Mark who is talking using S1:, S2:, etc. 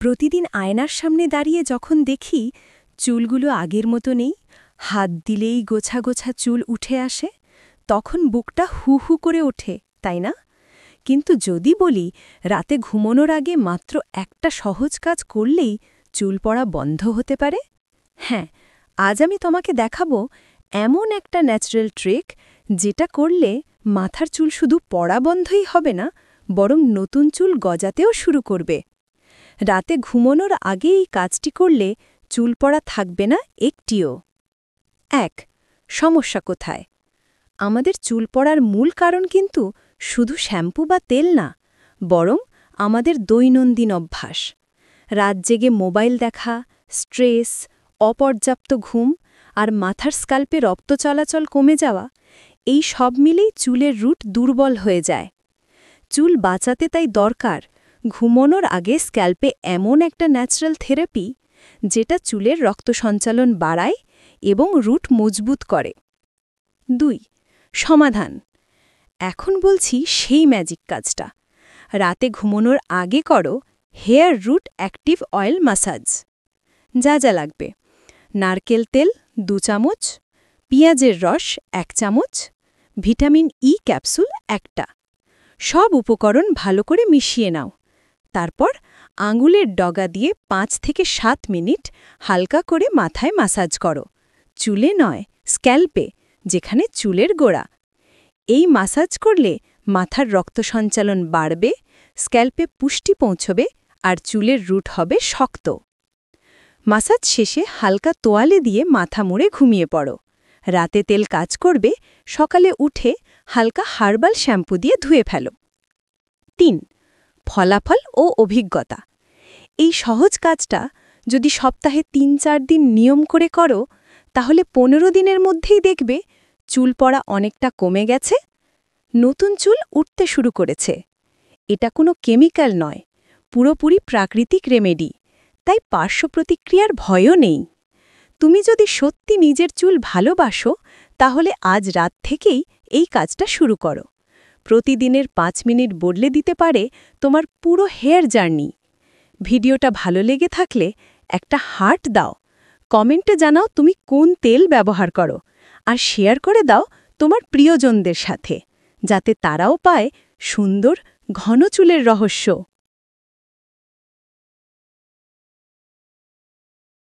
S1: প্রতিদিন আয়নার সামনে দাঁড়িয়ে যখন দেখি চুলগুলো আগের মতো নেই, হাত দিলেই গোছা গোছা চুল উঠে আসে, তখন বুকটা হু হু করে ওঠে, তাই না? কিন্তু যদি বলি রাতে ঘুমানোর আগে মাত্র একটা সহজ কাজ করলেই চুল পড়া বন্ধ হতে পারে, হ্যাঁ, আজ আমি তোমাকে দেখাবো এমন একটা ন্যাচারাল ট্রিক যেটা করলে মাথার চুল শুধু পড়া বন্ধই হবে না, বরং নতুন চুল গজাতেও শুরু করবে। রাতে ঘুমানোর আগে এই কাজটি করলে চুল পড়া থাকবে না একটিও। ১. সমস্যা কোথায়? আমাদের চুল পড়ার মূল কারণ কিন্তু শুধু শ্যাম্পু বা তেল না, বরং আমাদের দৈনন্দিন অভ্যাস। রাত জেগে মোবাইল দেখা, স্ট্রেস, অপর্যাপ্ত ঘুম আর মাথার স্কাল্পে রক্ত চলাচল কমে যাওয়া, এই সব মিলেই চুলের রুট দুর্বল হয়ে যায়। চুল বাঁচাতে তাই দরকার ঘুমানোর আগে স্ক্যাল্পে এমন একটা ন্যাচারাল থেরাপি যেটা চুলের রক্ত সঞ্চালন বাড়ায় এবং রুট মজবুত করে। ২. সমাধান। এখন বলছি সেই ম্যাজিক কাজটা। রাতে ঘুমানোর আগে করো hair root active oil massage. যা যা লাগবে: নারকেল তেল ২ চামচ, পেঁয়াজের রস ১ চামচ, ভিটামিন ই ক্যাপসুল ১টা। সব উপকরণ ভালো করে মিশিয়ে নাও। তারপর আঙুলের ডগা দিয়ে ৫ থেকে ৭ মিনিট হালকা করে মাথায় ম্যাসাজ করো, চুলে নয়, স্ক্যাল্পে, যেখানে চুলের গোড়া। এই ম্যাসাজ করলে মাথার রক্ত সঞ্চালন বাড়বে, স্ক্যাল্পে পুষ্টি পৌঁছবে আর চুলের রুট হবে শক্ত। ম্যাসাজ শেষে হালকা তোয়ালে দিয়ে মাথা মুড়ে ঘুমিয়ে পড়ো। রাতে তেল কাজ করবে, সকালে উঠে হালকা হার্বাল শ্যাম্পু দিয়ে ধুয়ে ফেলো। ৩. ফলাফল ও অভিজ্ঞতা। এই সহজ কাজটা যদি সপ্তাহে ৩-৪ দিন নিয়ম করে করো, তাহলে ১৫ দিনের মধ্যেই দেখবে চুল পড়া অনেকটা কমে গেছে, নতুন চুল উঠতে শুরু করেছে। এটা কোনো কেমিক্যাল নয়, পুরোপুরি প্রাকৃতিক রেমেডি, তাই পার্শ্ব প্রতিক্রিয়ার ভয়ও নেই। তুমি যদি সত্যি নিজের চুল ভালোবাসো, তাহলে আজ রাত থেকেই এই কাজটা শুরু করো। প্রতিদিনের ৫ মিনিট বদলে দিতে পারে তোমার পুরো হেয়ার জার্নি। ভিডিওটা ভালো লেগে থাকলে একটা হার্ট দাও, কমেন্টে জানাও তুমি কোন তেল ব্যবহার করো, আর শেয়ার করে দাও তোমার প্রিয়জনদের সাথে, যাতে তারাও পায় সুন্দর ঘন চুলের রহস্য।